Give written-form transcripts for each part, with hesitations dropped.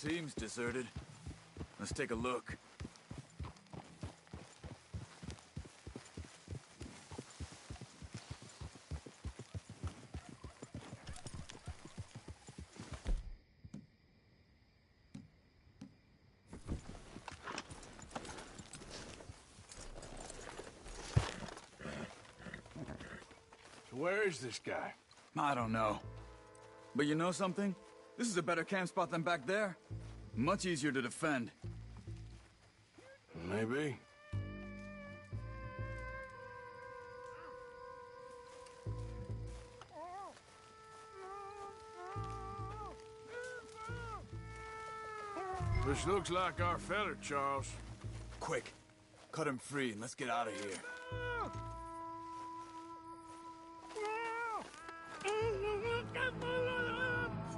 Seems deserted. Let's take a look. Where is this guy? I don't know. But you know something? This is a better camp spot than back there. Much easier to defend. Maybe. This looks like our fella, Charles. Quick, cut him free and let's get out of here.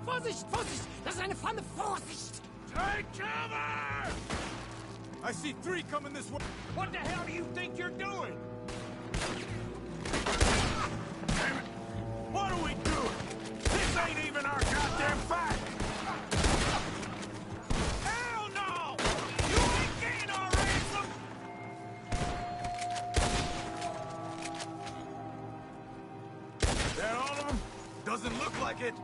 Vorsicht, Vorsicht! Das ist eine Pfanne! Vorsicht! Take cover! I see 3 coming this way. What the hell do you think you're doing? Damn it! What are we doing? This ain't even our goddamn fight! Hell no! You ain't getting our ransom! That all of them? Doesn't look like it.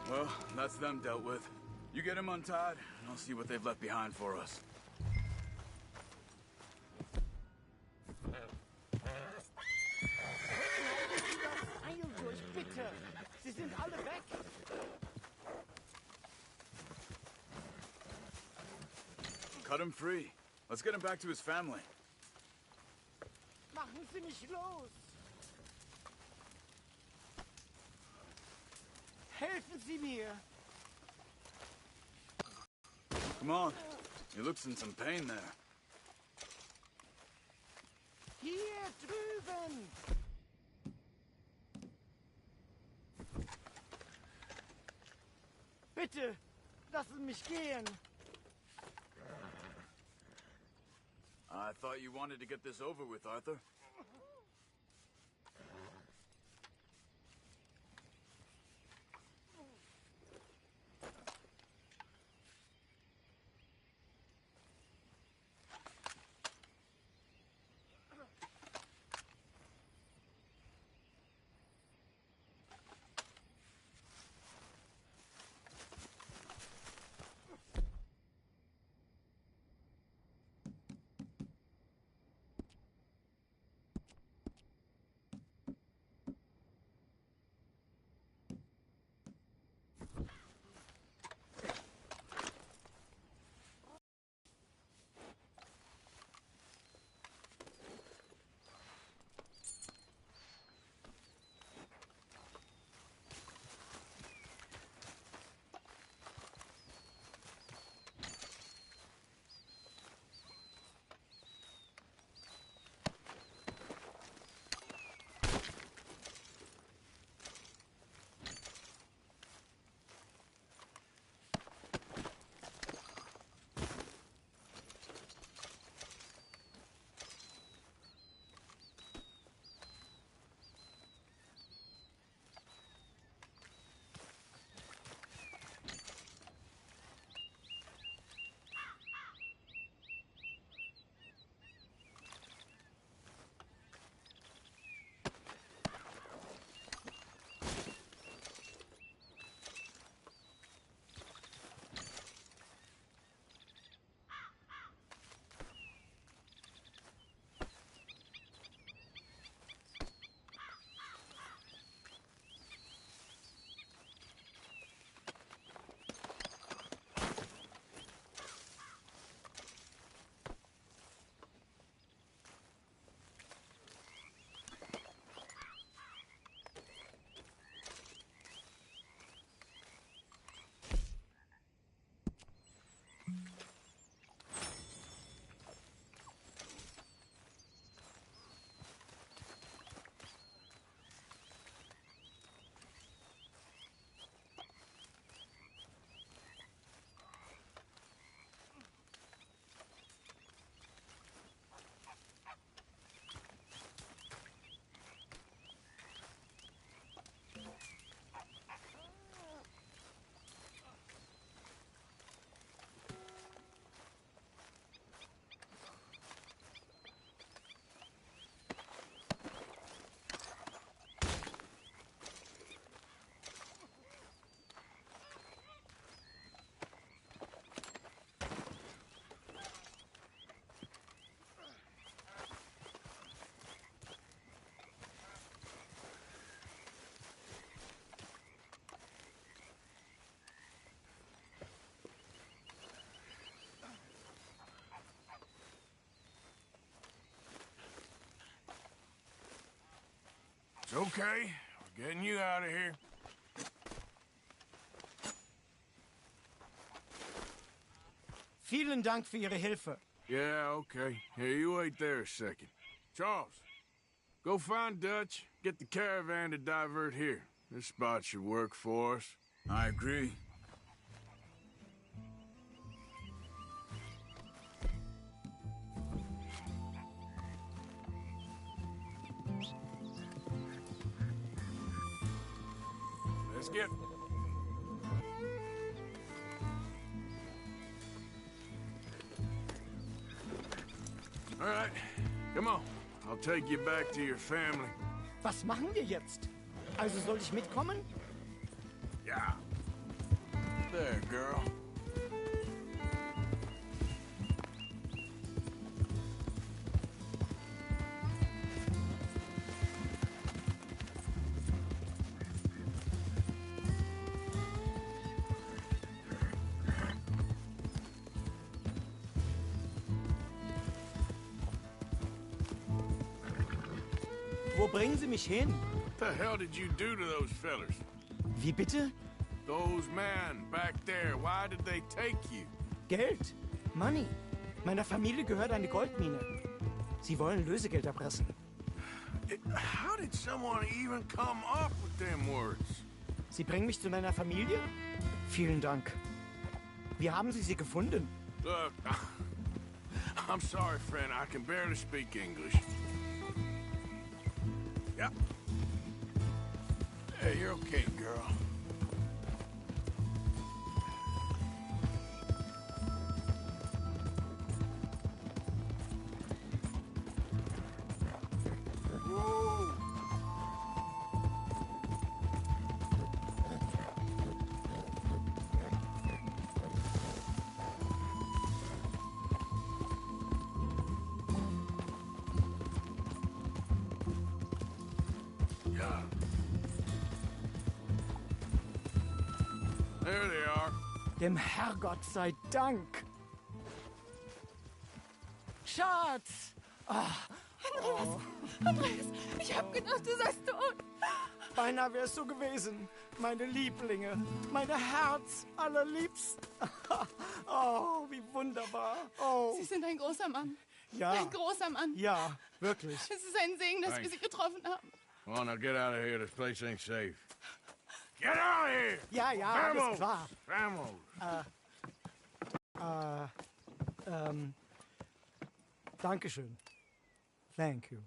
Well, that's them dealt with. You get them untied, and I'll see what they've left behind for us. Eil durch, bitte! Sie sind alle weg! Cut him free. Let's get him back to his family. Machen Sie mich los! Helfen Sie mir! Come on. He looks in some pain there. Hier drüben! Bitte, lassen mich gehen! I thought you wanted to get this over with, Arthur. It's okay. We're getting you out of here. Vielen Dank für Ihre Hilfe. Yeah, okay. Here, you wait there a second. Charles, go find Dutch. Get the caravan to divert here. This spot should work for us. I agree. Let's get... All right, come on. I'll take you back to your family. Was machen wir jetzt? Also soll ich mitkommen? Yeah. There, girl. Wo bringen Sie mich hin? What the hell did you do to those fellers? Wie bitte? Those men back there, why did they take you? Geld. Money. Meiner Familie gehört eine Goldmine. Sie wollen Lösegeld erpressen. How did someone even come up with them words? Sie bringen mich zu meiner Familie? Vielen Dank. Wie haben Sie sie gefunden? Look, I'm sorry, friend. I can barely speak English. Yeah. Hey, you're okay, girl. Whoa. Yeah. There they are. Dem Herrgott sei Dank. Schatz! Andreas, ich hab gedacht, du seist tot. Beinahe wär's so gewesen. Meine Lieblinge, meine Herz allerliebsten. Oh, wie wunderbar. Oh, Sie sind ein großer Mann. ja. Ein großer Mann. Ja, wirklich. Es ist ein Segen, dass wir Thanks. Sie getroffen haben. Come on, now get out of here. This place ain't safe. Get out of here! Ja, ja, alles klar. Vamos! Dankeschön. Thank you.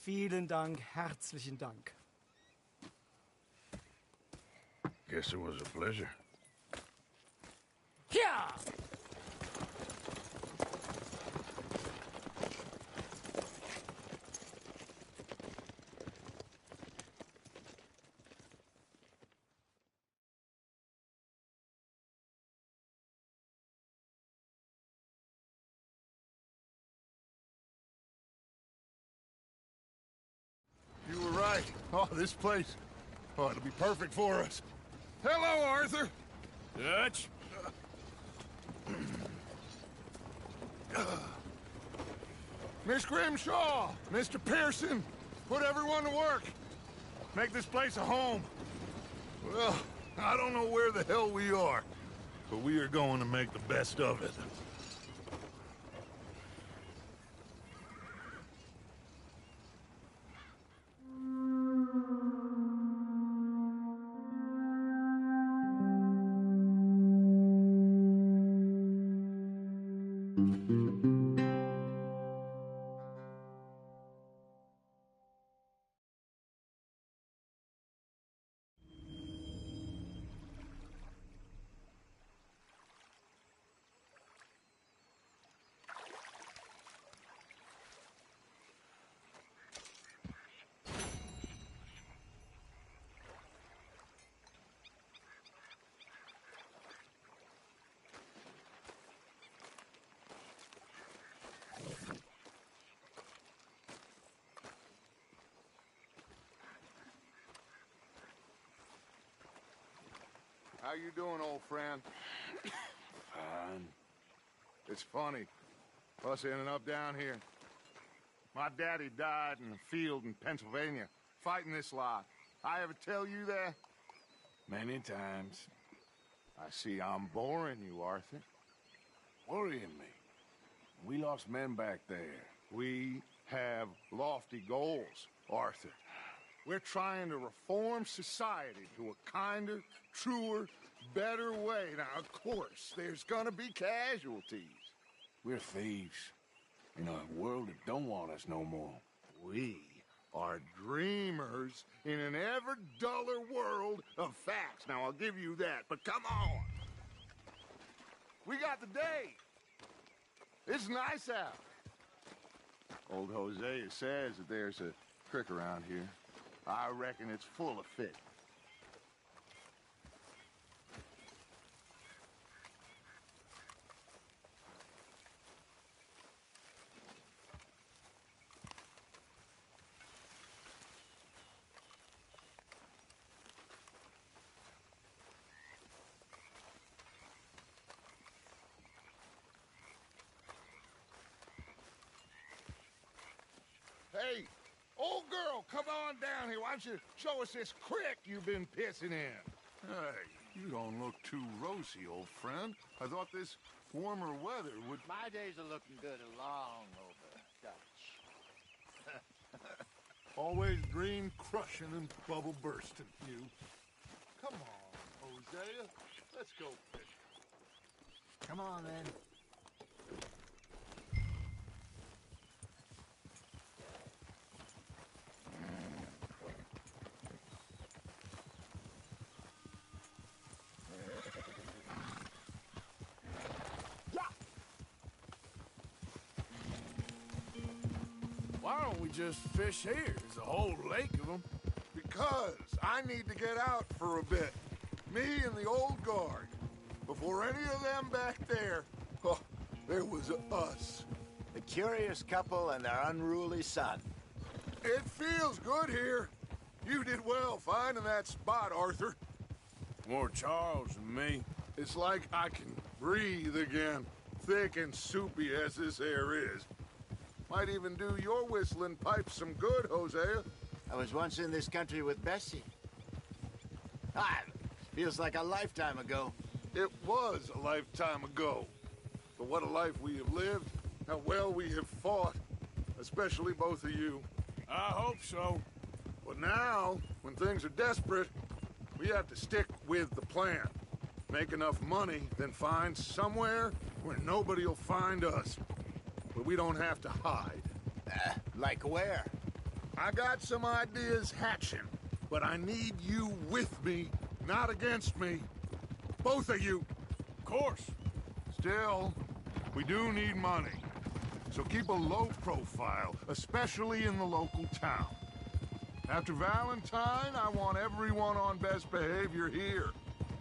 Vielen Dank, herzlichen Dank. Guess it was a pleasure. Ja! You were right. Oh, this place. Oh, it'll be perfect for us. Hello, Arthur. Dutch? Miss Grimshaw, Mr. Pearson, put everyone to work. Make this place a home. Well, I don't know where the hell we are, but we are going to make the best of it. How you doing, old friend? Fine. It's funny, us ending up down here. My daddy died in a field in Pennsylvania fighting this lot. I ever tell you that? Many times. I see I'm boring you, Arthur. Worrying me. We lost men back there. We have lofty goals, Arthur. We're trying to reform society to a kinder, truer, better way. Now, of course, there's gonna be casualties. We're thieves. In a world that don't want us no more. We are dreamers in an ever duller world of facts. Now, I'll give you that, but come on. We got the day. It's nice out. Old Hosea says that there's a creek around here. I reckon it's full of fish. Hey, old girl, come on down here. Why don't you show us this creek you've been pissing in? Hey, you don't look too rosy, old friend. I thought this warmer weather would... My days are looking good along over, Dutch. Always green crushing and bubble bursting, you. Come on, Hosea. Let's go fishing. Come on, then. Why don't we just fish here? There's a whole lake of them. Because I need to get out for a bit. Me and the old guard. Before any of them back there, oh, there was us. The curious couple and their unruly son. It feels good here. You did well finding that spot, Arthur. More Charles than me. It's like I can breathe again, thick and soupy as this air is. Might even do your whistling pipes some good, Hosea. I was once in this country with Bessie. Feels like a lifetime ago. It was a lifetime ago. But what a life we have lived, how well we have fought, especially both of you. I hope so. But now, when things are desperate, we have to stick with the plan. Make enough money, then find somewhere where nobody will find us. Where we don't have to hide. Like where? I got some ideas hatching, but I need you with me, not against me. Both of you. Of course. Still, we do need money. So keep a low profile, especially in the local town. After Valentine, I want everyone on best behavior here.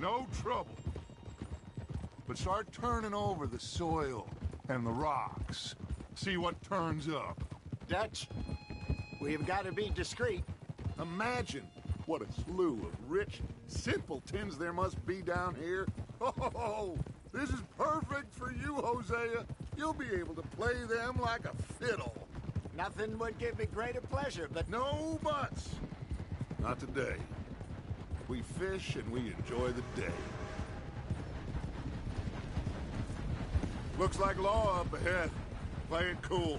No trouble. But start turning over the soil and the rocks. See what turns up. Dutch, we've got to be discreet. Imagine what a slew of rich simpletons there must be down here. Oh, this is perfect for you, Hosea. You'll be able to play them like a fiddle. Nothing would give me greater pleasure, but... No buts. Not today. We fish and we enjoy the day. Looks like law up ahead. Play it cool.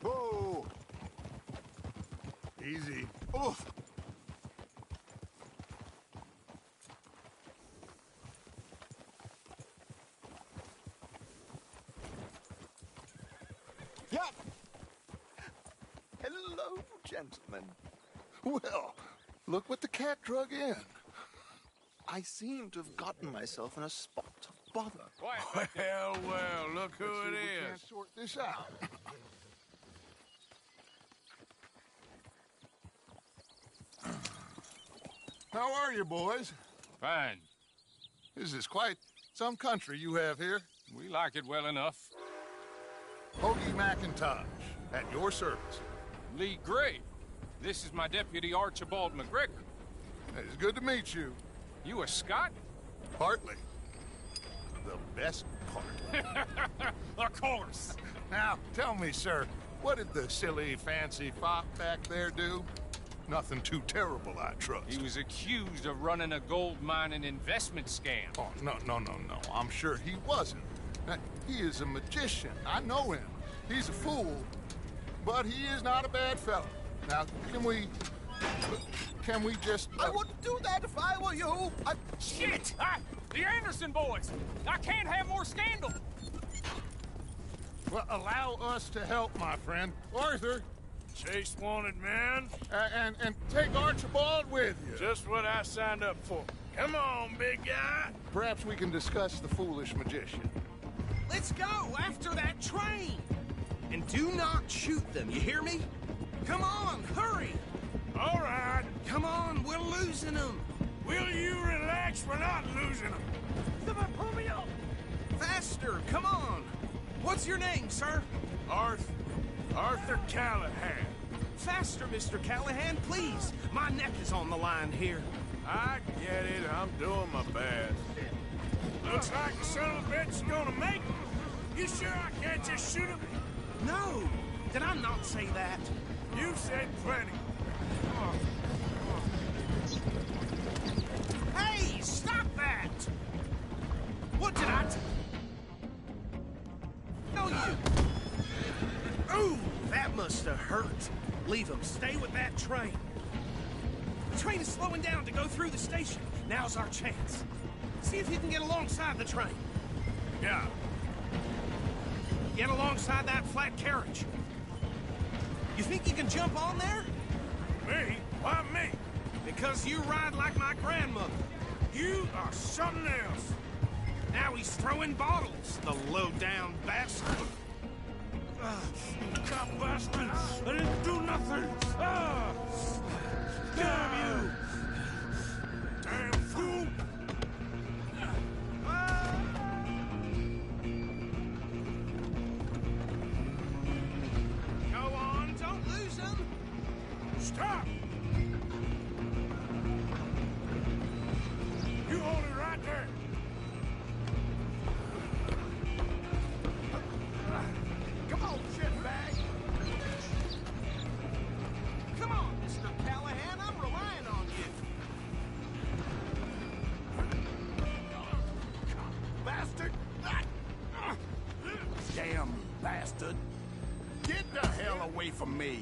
Whoa! Easy. Oof. Yup! Hello, gentlemen. Well, look what the cat drug in. I seem to have gotten myself in a spot of bother. Well, look who Let's see it if we can't is. sort this out. How are you, boys? Fine. This is quite some country you have here. We like it well enough. Hoagie McIntosh, at your service. Lee Gray. This is my deputy, Archibald McGregor. It's good to meet you. You a Scot? Partly. the best part. Of course. Now, tell me, sir, what did the silly, fancy fop back there do? Nothing too terrible, I trust. He was accused of running a gold mining investment scam. Oh, no. I'm sure he wasn't. He is a magician. I know him. He's a fool, but he is not a bad fellow. Now, can we just... I wouldn't do that if I were you. Shit! The Anderson boys! I can't have more scandal! Well, allow us to help, my friend. Arthur, Chase wanted man. and take Archibald with you. Just what I signed up for. Come on, big guy. Perhaps we can discuss the foolish magician. Let's go after that train! And do not shoot them, you hear me? Come on, hurry! All right. Come on, we're losing them! Will you relax? We're not losing them. Someone pull me up! Faster, come on! What's your name, sir? Arthur Callahan. Faster, Mr. Callahan, please! My neck is on the line here. I get it. I'm doing my best. Looks like the son of a bitch is gonna make it. You sure I can't just shoot him? No! Did I not say that? You said plenty. Hey, stop that! What did I tell you? Ooh, that must have hurt. Leave him. Stay with that train. The train is slowing down to go through the station. Now's our chance. See if you can get alongside the train. Yeah. Get alongside that flat carriage. You think you can jump on there? Me? Why me? Because you ride like my grandmother. You are something else. Now he's throwing bottles, the low-down bastard. God bastard! I didn't do nothing! Damn you! Damn fool! Go on, don't lose him. Stop! You hold it right there! Come on, shitbag. Come on, Mr. Callahan, I'm relying on you. Bastard! Damn bastard! Get the hell away from me!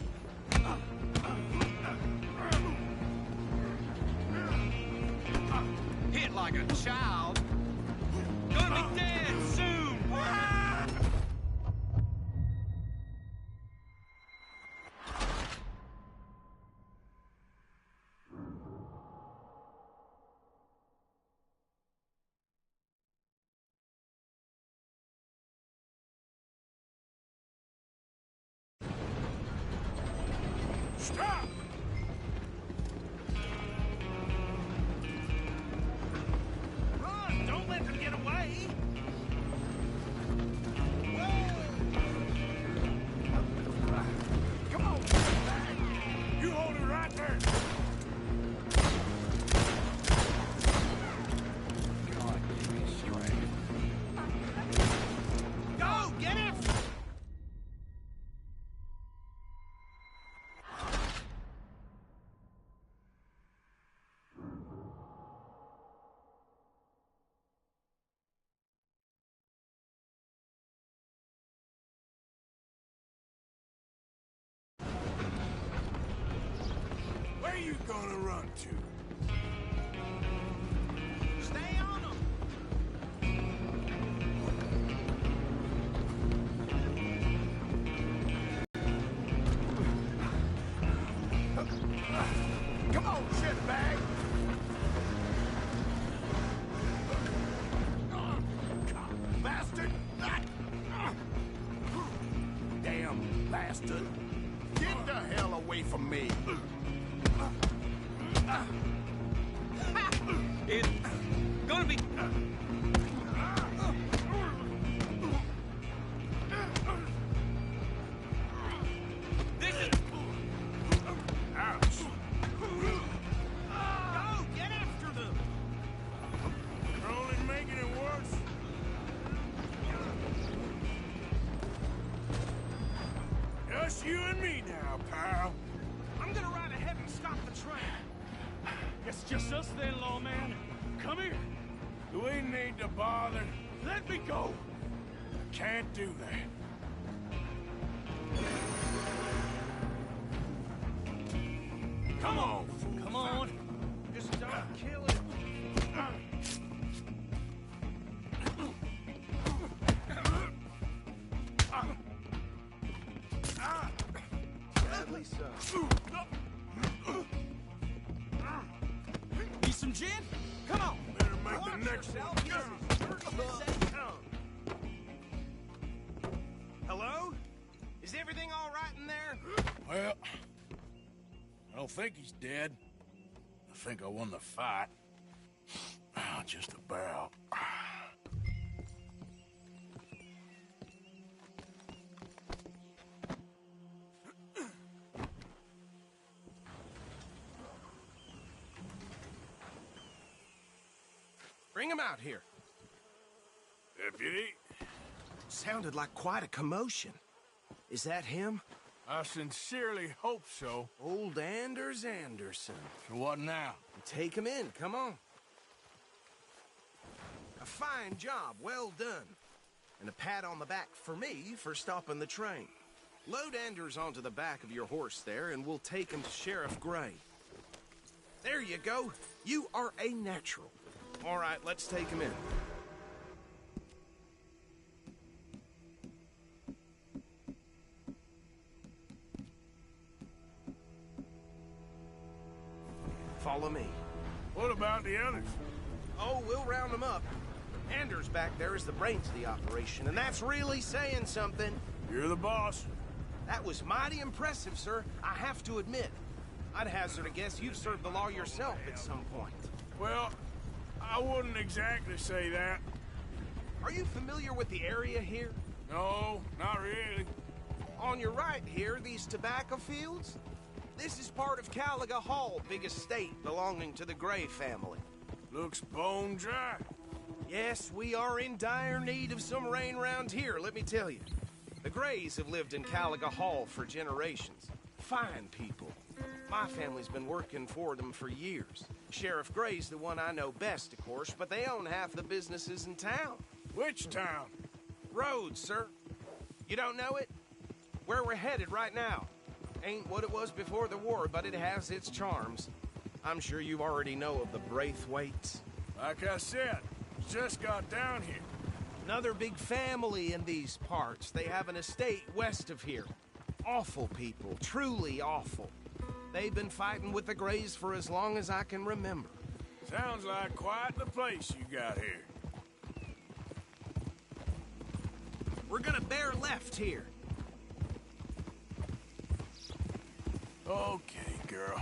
Hit like a child. Gonna be dead soon. Stop! Run! Don't let them get away! Come on! You hold it right there! Go! Get it! Where are you gonna run to? Stay on them! Come on, shitbag! Bastard! Damn bastard! Get the hell away from me! It's gonna be... This is... Ouch! Go! Get after them! You're only making it worse. you and me now, pal. I'm gonna ride ahead and stop the train. It's just us then, lawman. Come here. Do we need to bother? Let me go. Can't do that. Come on. Come on. Just don't kill it. Sadly so. Need some gin? Come on. Better make the next one count. Hello? Is everything all right in there? Well, I don't think he's dead. I think I won the fight. Just about. Bring him out here. Deputy, Sounded like quite a commotion. Is that him? I sincerely hope so. Old Anders Anderson. So what now? Take him in, come on. A fine job, well done. And a pat on the back for me for stopping the train. Load Anders onto the back of your horse there, and we'll take him to Sheriff Gray. There you go. You are a natural. All right, let's take him in. Follow me. What about the others? Oh, we'll round them up. Anders back there is the brains of the operation, and that's really saying something. You're the boss. That was mighty impressive, sir. I have to admit. I'd hazard a guess you've served the law yourself at some point. Well, I wouldn't exactly say that. Are you familiar with the area here? No, not really. On your right here, these tobacco fields? This is part of Caliga Hall, big estate belonging to the Gray family. Looks bone dry. Yes, we are in dire need of some rain round here, let me tell you. The Grays have lived in Caliga Hall for generations. Fine people. My family's been working for them for years. Sheriff Gray's the one I know best, of course, but they own half the businesses in town. Which town? Rhodes, sir. You don't know it? Where we're headed right now. Ain't what it was before the war, but it has its charms. I'm sure you already know of the Braithwaites. Like I said, just got down here. Another big family in these parts. They have an estate west of here. Awful people, truly awful. They've been fighting with the Grays for as long as I can remember. Sounds like quite the place you got here. We're gonna bear left here. Okay, girl.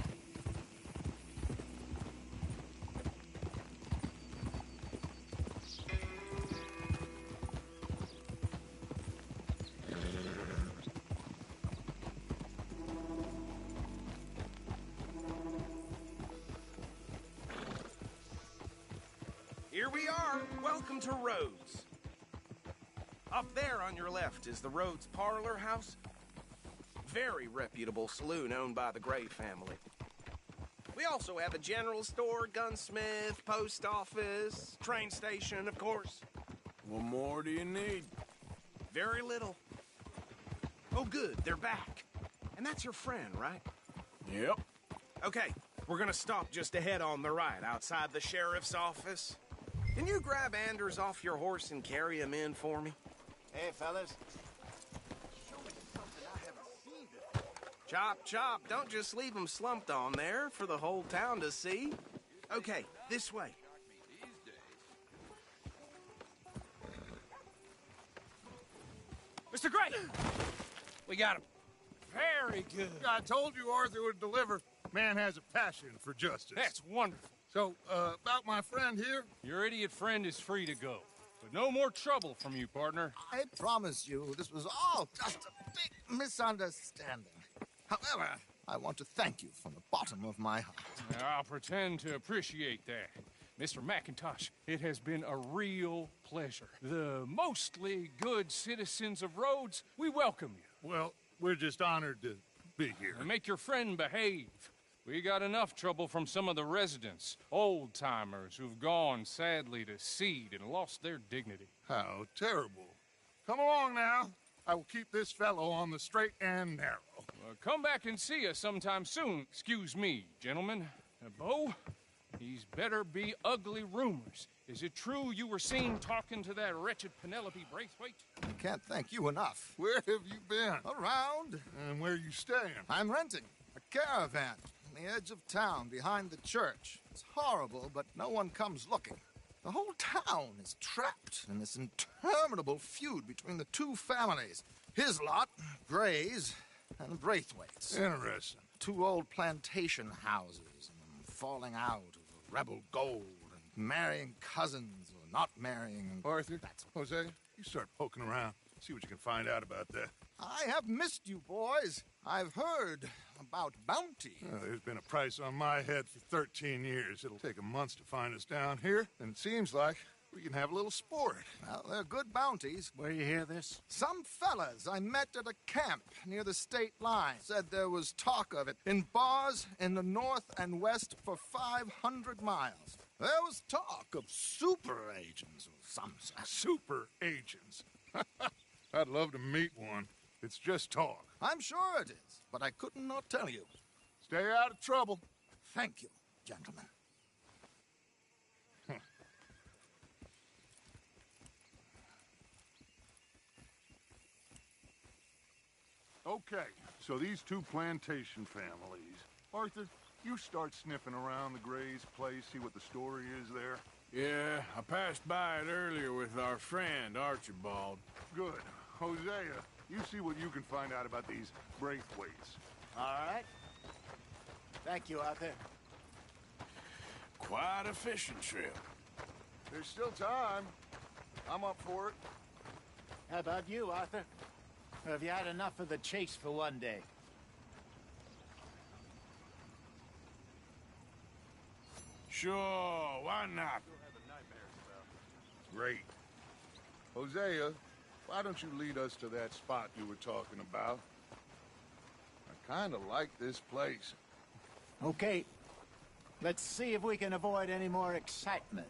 Here we are. Welcome to Rhodes. Up there on your left is the Rhodes Parlor House. Very reputable saloon owned by the Gray family. We also have a general store, gunsmith, post office, train station, of course. What more do you need? Very little. Oh, good, they're back. And that's your friend, right? Yep. Okay, we're gonna stop just ahead on the right, outside the sheriff's office. Can you grab Anders off your horse and carry him in for me? Hey, fellas. Chop, chop. Don't just leave him slumped on there for the whole town to see. Okay, this way. Mr. Gray! We got him. Very good. I told you Arthur would deliver. Man has a passion for justice. That's wonderful. So, about my friend here? Your idiot friend is free to go. But no more trouble from you, partner. I promise you, this was all just a big misunderstanding. However, I want to thank you from the bottom of my heart. I'll pretend to appreciate that. Mr. McIntosh, it has been a real pleasure. The mostly good citizens of Rhodes, we welcome you. Well, we're just honored to be here. And make your friend behave. We got enough trouble from some of the residents, old-timers who've gone, sadly, to seed and lost their dignity. How terrible. Come along now. I will keep this fellow on the straight and narrow. Come back and see us sometime soon. Excuse me, gentlemen. Bo, these better be ugly rumors. Is it true you were seen talking to that wretched Penelope Braithwaite? I can't thank you enough. Where have you been? Around. And where you staying? I'm renting a caravan on the edge of town behind the church. It's horrible, but no one comes looking. The whole town is trapped in this interminable feud between the two families. His lot, Gray's, and Braithwaite's. Interesting. Two old plantation houses, and falling out over rebel gold, and marrying cousins or not marrying. And Arthur, Jose, you start poking around. See what you can find out about that. I have missed you, boys. I've heard about bounty. There's been a price on my head for 13 years. It'll take a month to find us down here, and it seems like we can have a little sport. Well, they're good bounties. Where you hear this? Some fellas I met at a camp near the state line said there was talk of it in bars in the north and west for 500 miles. There was talk of super agents or some such. Super agents. I'd love to meet one. It's just talk. I'm sure it is, but I could not tell you. Stay out of trouble. Thank you, gentlemen. Okay, so these two plantation families. Arthur, you start sniffing around the Gray's place, see what the story is there. Yeah, I passed by it earlier with our friend, Archibald. Good. Hosea, you see what you can find out about these Braithwaites. All right. Thank you, Arthur. Quite a fishing trip. There's still time. I'm up for it. How about you, Arthur? Or have you had enough of the chase for one day? Sure, why not? Great. Hosea, why don't you lead us to that spot you were talking about? I kind of like this place. Okay. Let's see if we can avoid any more excitement.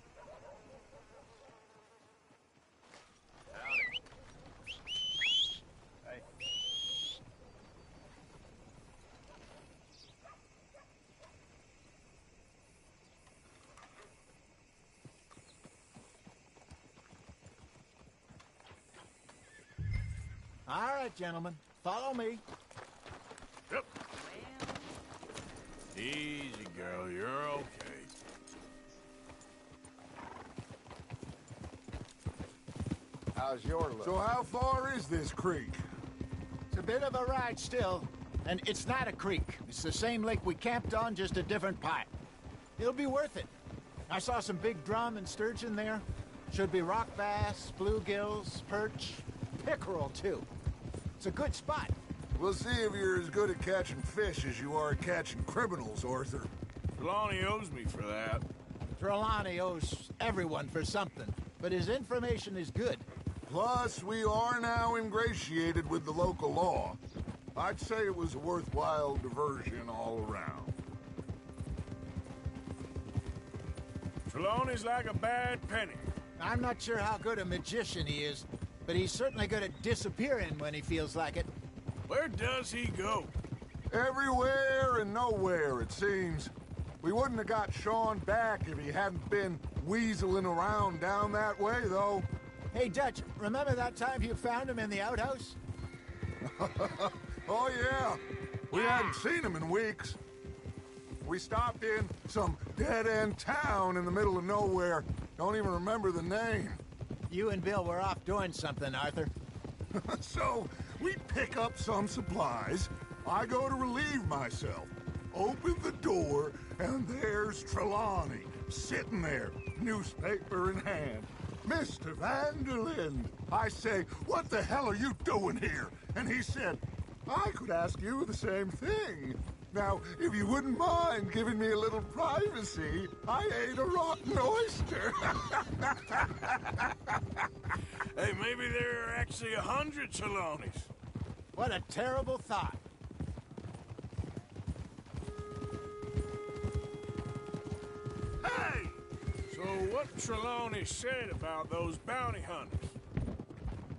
All right, gentlemen. Follow me. Yep. Easy, girl. You're okay. How's your look? So how far is this creek? It's a bit of a ride still. And it's not a creek. It's the same lake we camped on, just a different part. It'll be worth it. I saw some big drum and sturgeon there. Should be rock bass, bluegills, perch, pickerel, too. It's a good spot. We'll see if you're as good at catching fish as you are at catching criminals, Arthur. Trelawney owes me for that. Trelawney owes everyone for something, but his information is good. Plus, we are now ingratiated with the local law. I'd say it was a worthwhile diversion all around. Trelawney's like a bad penny. I'm not sure how good a magician he is, but he's certainly good at disappearing when he feels like it. Where does he go? Everywhere and nowhere, it seems. We wouldn't have got Sean back if he hadn't been weaseling around down that way, though. Hey, Dutch, remember that time you found him in the outhouse? Oh, yeah. We hadn't seen him in weeks. We stopped in some dead-end town in the middle of nowhere. Don't even remember the name. You and Bill were off doing something, Arthur. So, we pick up some supplies. I go to relieve myself. Open the door, and there's Trelawney, sitting there, newspaper in hand. Mr. Vanderlyn. I say, what the hell are you doing here? And he said, I could ask you the same thing. Now, if you wouldn't mind giving me a little privacy, I ate a rotten oyster. Hey, maybe there are actually 100 Trelawneys. What a terrible thought. Hey! So what Trelawney said about those bounty hunters?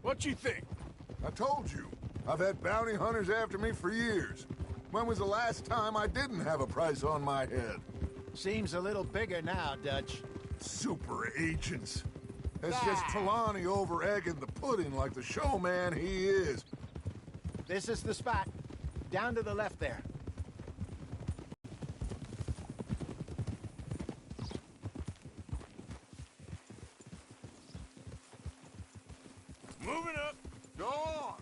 What you think? I told you. I've had bounty hunters after me for years. When was the last time I didn't have a price on my head? Seems a little bigger now, Dutch. Super agents. That's just Trelawney over-egging the pudding like the showman he is. This is the spot. Down to the left there. Moving up. Go on.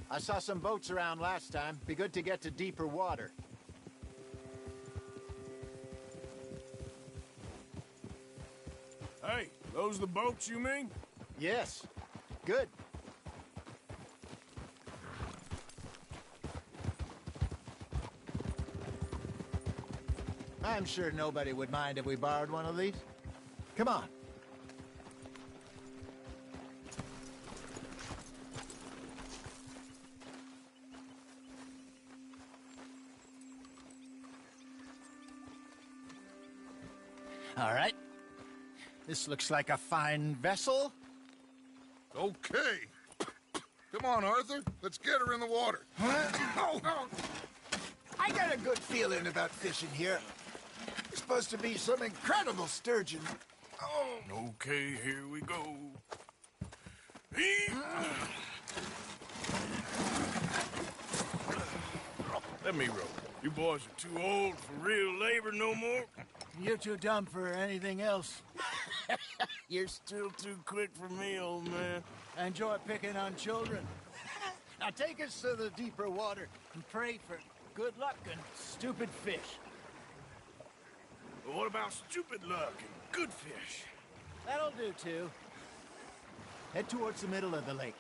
I saw some boats around last time. Be good to get to deeper water. Hey, those the boats you mean? Yes. Good. I'm sure nobody would mind if we borrowed one of these. Come on. All right. This looks like a fine vessel. Okay. Come on, Arthur. Let's get her in the water. Oh. I got a good feeling about fishing here. There's supposed to be some incredible sturgeon. Oh. Okay, here we go. Let me row. You boys are too old for real labor no more. You're too dumb for anything else. You're still too quick for me, old man. I enjoy picking on children. Now take us to the deeper water and pray for good luck and stupid fish. But what about stupid luck and good fish? That'll do, too. Head towards the middle of the lake.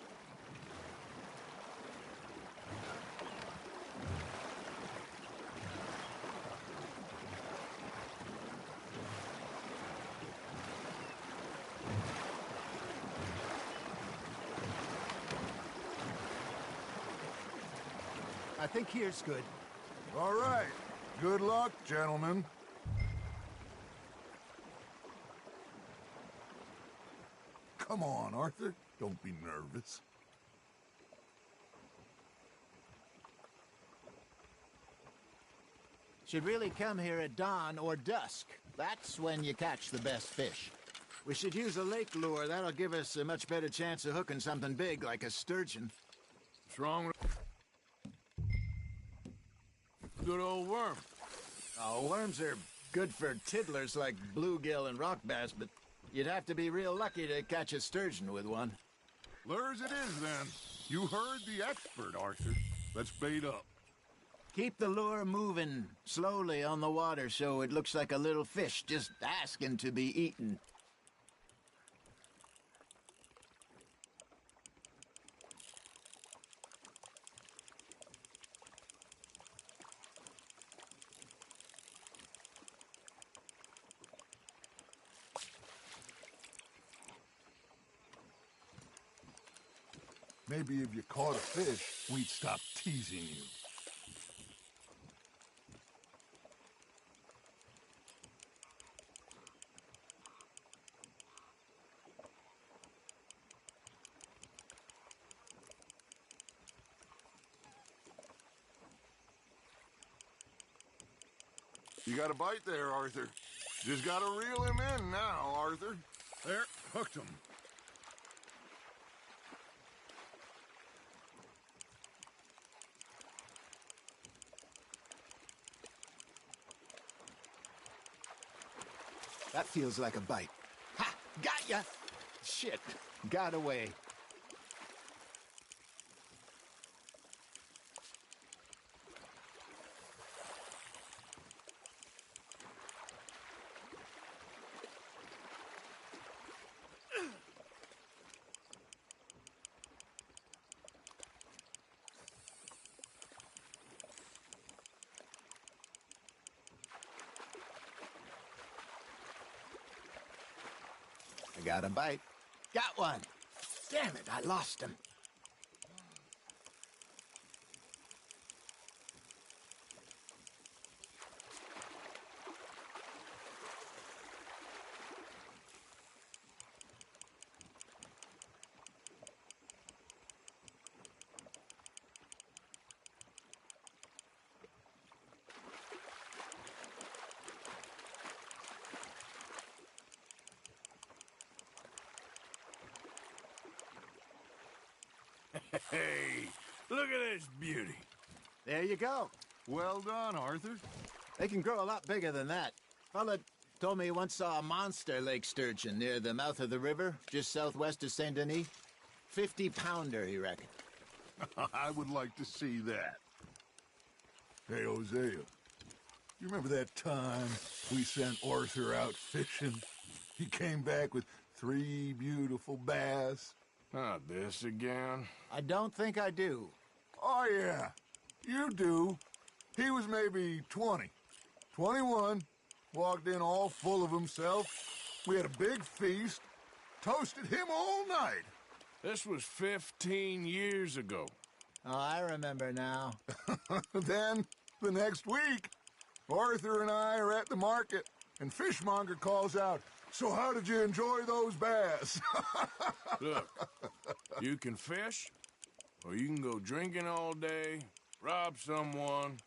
I think here's good. All right. Good luck, gentlemen. Come on, Arthur. Don't be nervous. Should really come here at dawn or dusk. That's when you catch the best fish. We should use a lake lure. That'll give us a much better chance of hooking something big like a sturgeon. What's wrong with... Good old worm. Oh, worms are good for tiddlers like bluegill and rock bass, but you'd have to be real lucky to catch a sturgeon with one. Lures it is, then. You heard the expert, Arthur. Let's bait up. Keep the lure moving slowly on the water so it looks like a little fish just asking to be eaten. Maybe if you caught a fish, we'd stop teasing you. You got a bite there, Arthur. Just gotta reel him in now, Arthur. There, hooked him. That feels like a bite. Ha! Got ya! Shit, got away. I got a bite. Got one. Damn it, I lost him. Hey, look at this beauty. There you go. Well done, Arthur. They can grow a lot bigger than that. Fella told me he once saw a monster lake sturgeon near the mouth of the river, just southwest of Saint Denis. 50-pounder, he reckoned. I would like to see that. Hey, Hosea, you remember that time we sent Arthur out fishing? He came back with 3 beautiful bass. Not this again. I don't think I do. Oh, yeah, you do. He was maybe 20, 21, walked in all full of himself. We had a big feast, toasted him all night. This was 15 years ago. Oh, I remember now. Then, the next week, Arthur and I are at the market, and Fishmonger calls out, "So how did you enjoy those bass?" Look, you can fish, or you can go drinking all day, rob someone,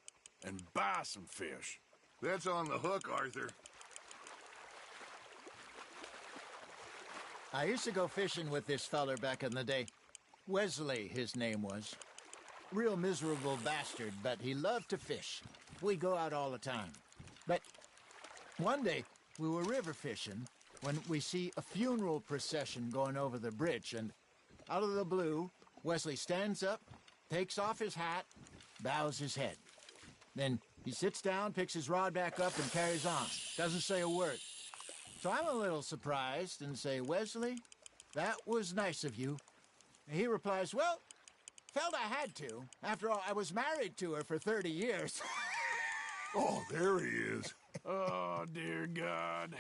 and buy some fish. That's on the hook, Arthur. I used to go fishing with this feller back in the day. Wesley, his name was. Real miserable bastard, but he loved to fish. We go out all the time. But one day, we were river fishing when we see a funeral procession going over the bridge, and out of the blue, Wesley stands up, takes off his hat, bows his head. Then he sits down, picks his rod back up, and carries on. Doesn't say a word. So I'm a little surprised and say, "Wesley, that was nice of you." And he replies, "Well, felt I had to. After all, I was married to her for 30 years. Oh, there he is. Oh, dear God.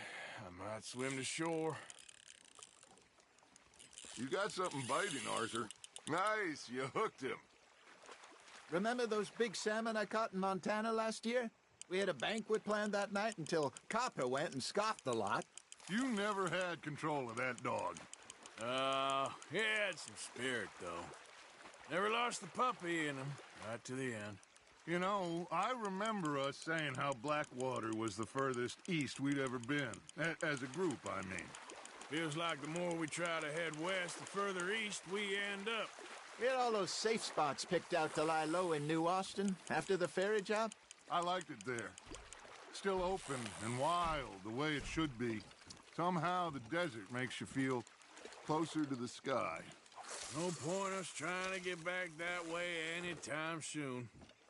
I might swim to shore. You got something biting, Arthur. Nice, you hooked him. Remember those big salmon I caught in Montana last year? We had a banquet planned that night until Copper went and scoffed the lot. You never had control of that dog. He had some spirit, though. Never lost the puppy in him, right to the end. You know, I remember us saying how Blackwater was the furthest east we'd ever been. As a group, I mean. Feels like the more we try to head west, the further east we end up. We had all those safe spots picked out to lie low in New Austin after the ferry job. I liked it there. Still open and wild, the way it should be. Somehow the desert makes you feel closer to the sky. No point us trying to get back that way anytime soon.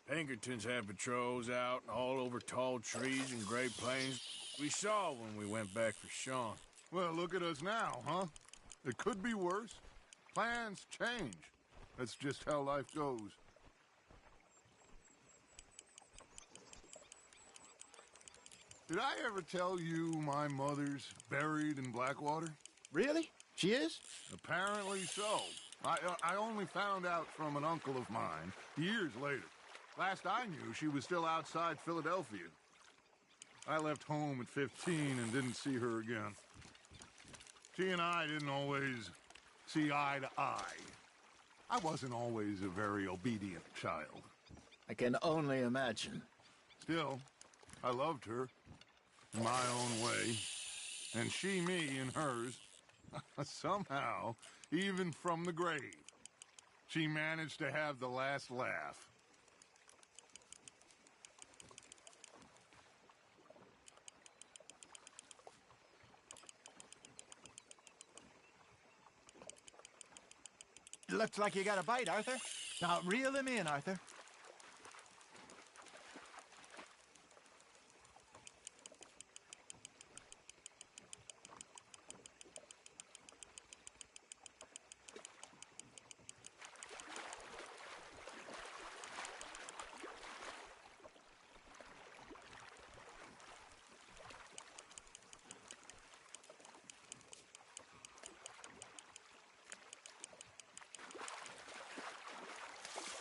Pinkertons had patrols out all over tall trees and Great Plains. We saw when we went back for Sean. Well, look at us now, huh? It could be worse. Plans change. That's just how life goes. Did I ever tell you my mother's buried in Blackwater? Really? She is? Apparently so. I only found out from an uncle of mine years later. Last I knew, she was still outside Philadelphia. I left home at 15 and didn't see her again. She and I didn't always see eye to eye. I wasn't always a very obedient child. I can only imagine. Still, I loved her in my own way, and she me in hers. Somehow, even from the grave, she managed to have the last laugh. Looks like you got a bite, Arthur. Now, reel him in, Arthur.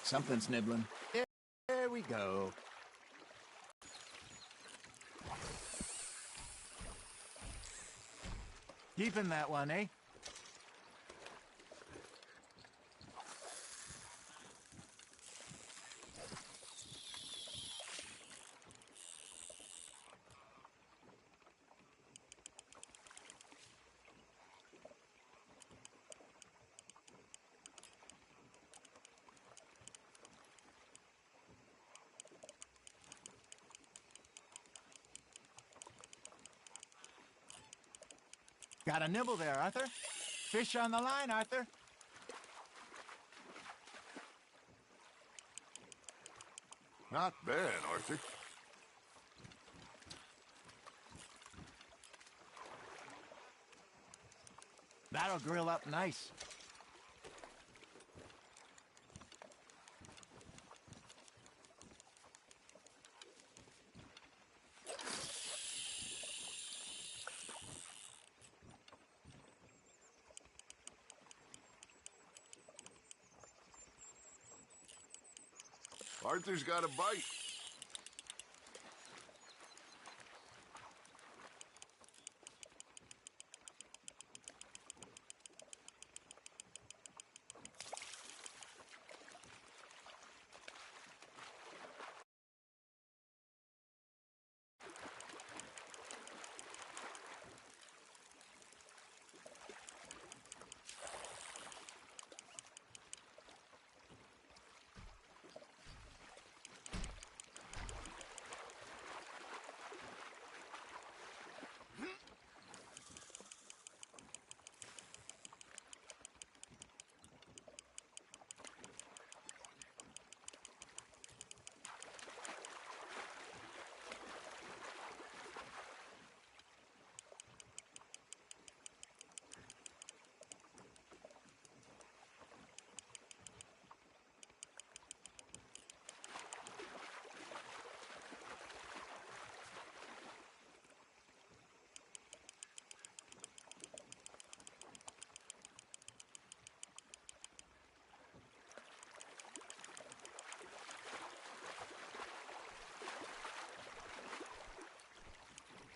Something's nibbling. There we go. Keeping that one, eh? Got a nibble there, Arthur? Fish on the line, Arthur. Not bad, Arthur. That'll grill up nice. Arthur's got a bite.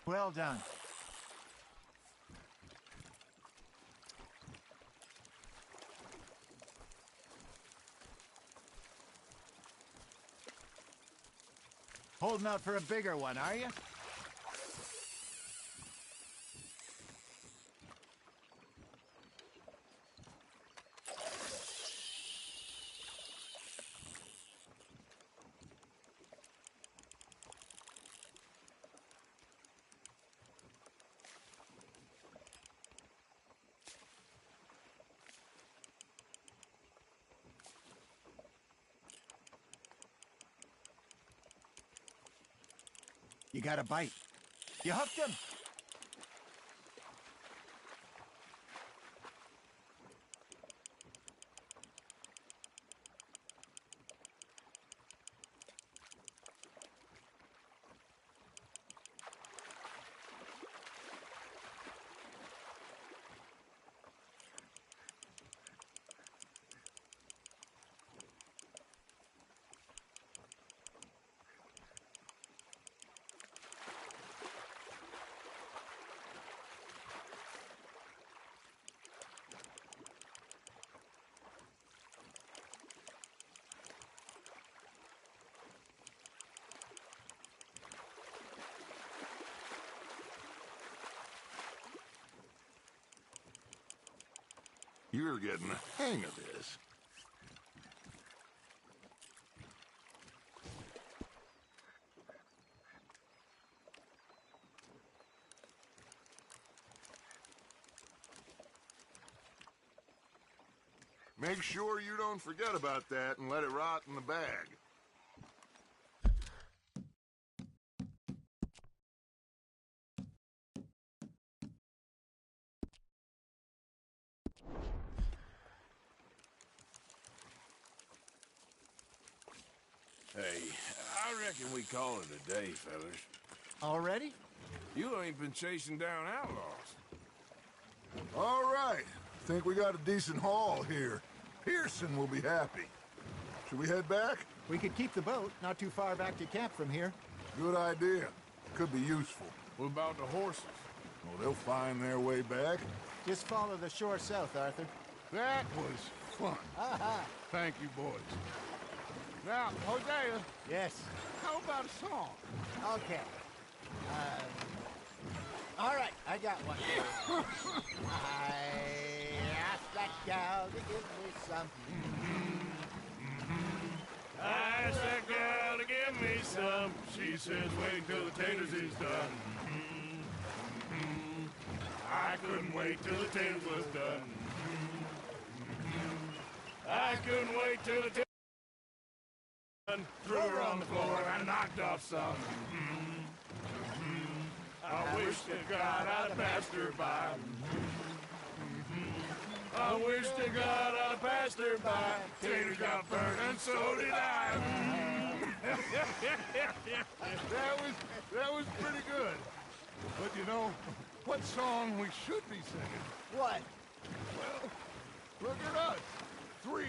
Well done. Holding out for a bigger one, are you? You got a bite. You hooked him. You're getting the hang of this. Make sure you don't forget about that and let it rot in the bag. Hey, I reckon we call it a day, fellas. Already? You ain't been chasing down outlaws. All right. Think we got a decent haul here. Pearson will be happy. Should we head back? We could keep the boat not too far back to camp from here. Good idea. Could be useful. What about the horses? Well, they'll find their way back. Just follow the shore south, Arthur. That was fun. Aha! Thank you, boys. Now, Hosea, Yes. how about a song? Okay. All right, I got one. I asked that gal to give me some. I asked that gal to give me some. She says, wait till the taters is done. I couldn't wait till the tale was done. I couldn't wait till the tale was done. Threw her on the floor and knocked off some. I wish to God I'd passed her by. I wish to God I passed her by. Tater got burned and so did I. That was pretty good. But you know, what song we should be singing? What? Well, look at us. 3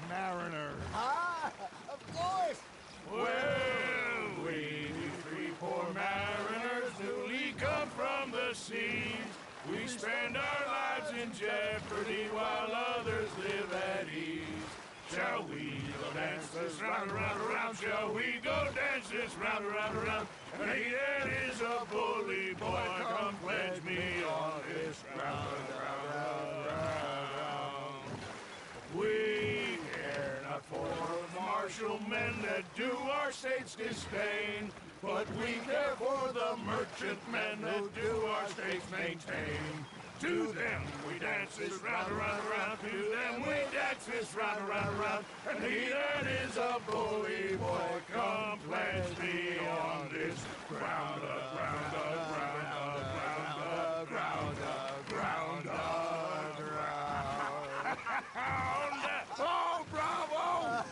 mariners. Ah, of course. Well, we 3 poor mariners newly come from the seas. We spend our lives in jeopardy while others live at ease. Shall we go dance this round, around, around? Shall we go dance this round, around, around? And he that is a bully boy, come pledge me on this round, round, round. We care not for martial men that do our state's disdain, but we care for the merchant men that do our states maintain. To them we dance this round, around, around. To them we dance this round, around, around. And he that is a bully boy, come pledge me on this ground, ground, ground, ground, ground, ground, ground. Oh, bravo!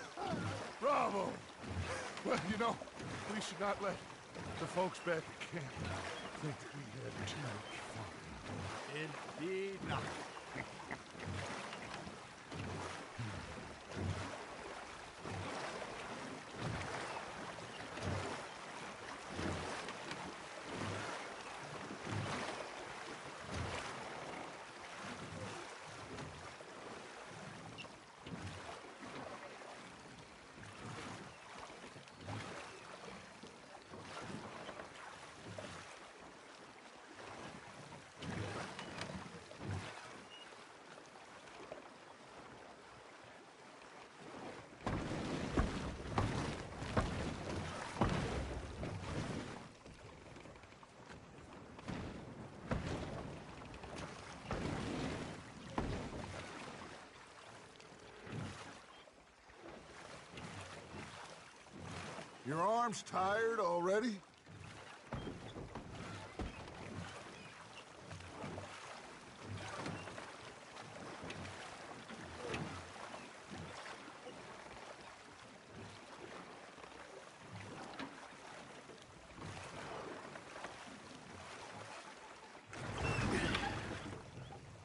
Bravo! Well, you know, we should not let the folks back at camp think that we had too much fun. Indeed not. Your arms tired already?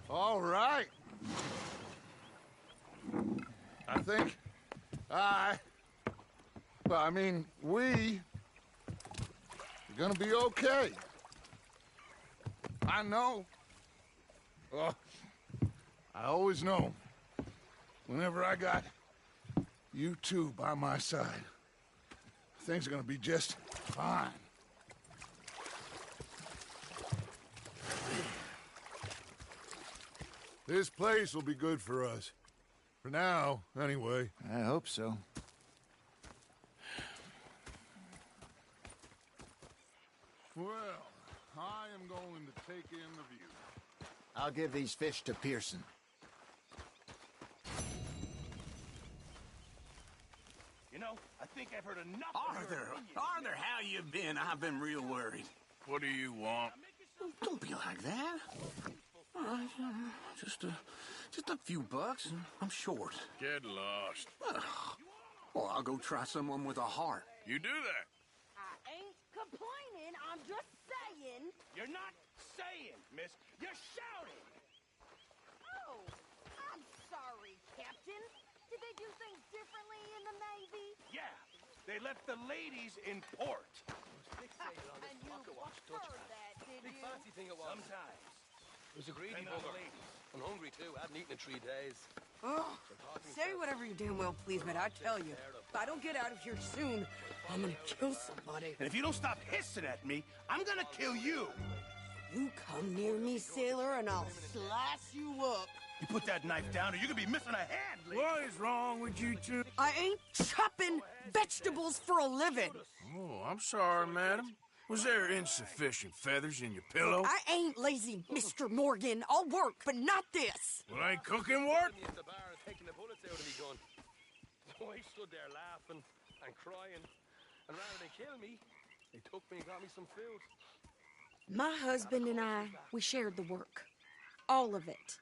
All right. I think well, I mean, we're gonna be okay. I know. Oh, I always know. Whenever I got you two by my side, things are gonna be just fine. This place will be good for us. For now, anyway. I hope so. Well, I am going to take in the view. I'll give these fish to Pearson. You know, I think I've heard enough. Arthur, how you been? I've been real worried. What do you want? Don't be like that. All right, just a few bucks, and I'm short. Get lost. Well, I'll go try someone with a heart. You do that. I ain't complaining, I'm just saying. You're not saying, miss. You're shouting. Oh, I'm sorry, Captain. Did they do things differently in the Navy? Yeah, they left the ladies in port. And you prefer that, did you? Sometimes. It was a greedy And not bugger. ladies. And hungry, too. I haven't eaten in 3 days. Oh, say whatever you damn well please, but I tell you, if I don't get out of here soon, I'm gonna kill somebody. And if you don't stop hissing at me, I'm gonna kill you. You come near me, sailor, and I'll slice you up. You put that knife down or you're gonna be missing a hand, lady. What is wrong with you two? I ain't chopping vegetables for a living. Oh, I'm sorry, madam. Was there insufficient feathers in your pillow? I ain't lazy, Mr. Morgan. I'll work, but not this. Well, ain't cooking work? Me at the bar and taking the bullets out of me gun. So I stood there laughing and crying. And rather than kill me, they took me and got me some food. My husband and I, we shared the work. All of it.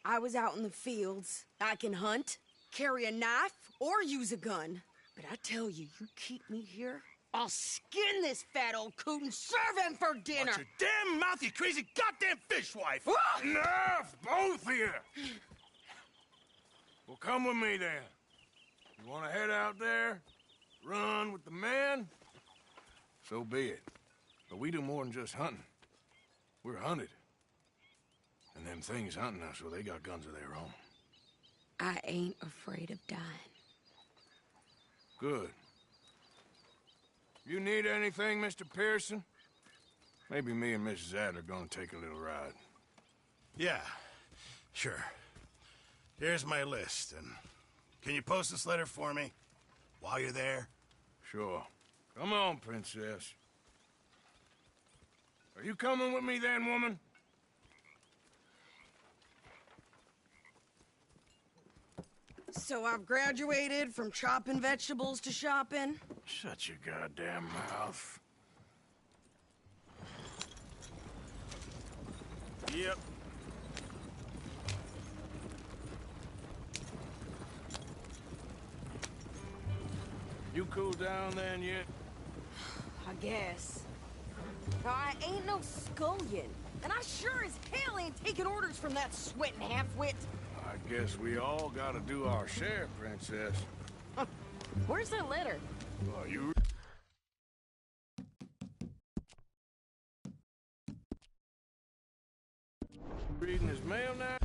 I was out in the fields. I can hunt, carry a knife, or use a gun. But I tell you, you keep me here, I'll skin this fat old coot and serve him for dinner. Watch your damn mouth, you crazy goddamn fishwife! Enough, both of you! Well, come with me then. You want to head out there, run with the men? So be it. But we do more than just hunting. We're hunted. And them things hunting us, well, they got guns of their own. I ain't afraid of dying. Good. You need anything, Mr. Pearson? Maybe me and Mrs. Adler are gonna take a little ride. Yeah, sure. Here's my list, and can you post this letter for me while you're there? Sure. Come on, Princess. Are you coming with me then, woman? So I've graduated from chopping vegetables to shopping? Shut your goddamn mouth. Yep. You cool down then yet? I guess. Now, I ain't no scullion, and I sure as hell ain't taking orders from that sweating half-wit. I guess we all gotta do our share, Princess. Where's that letter? Well, you... reading his mail now?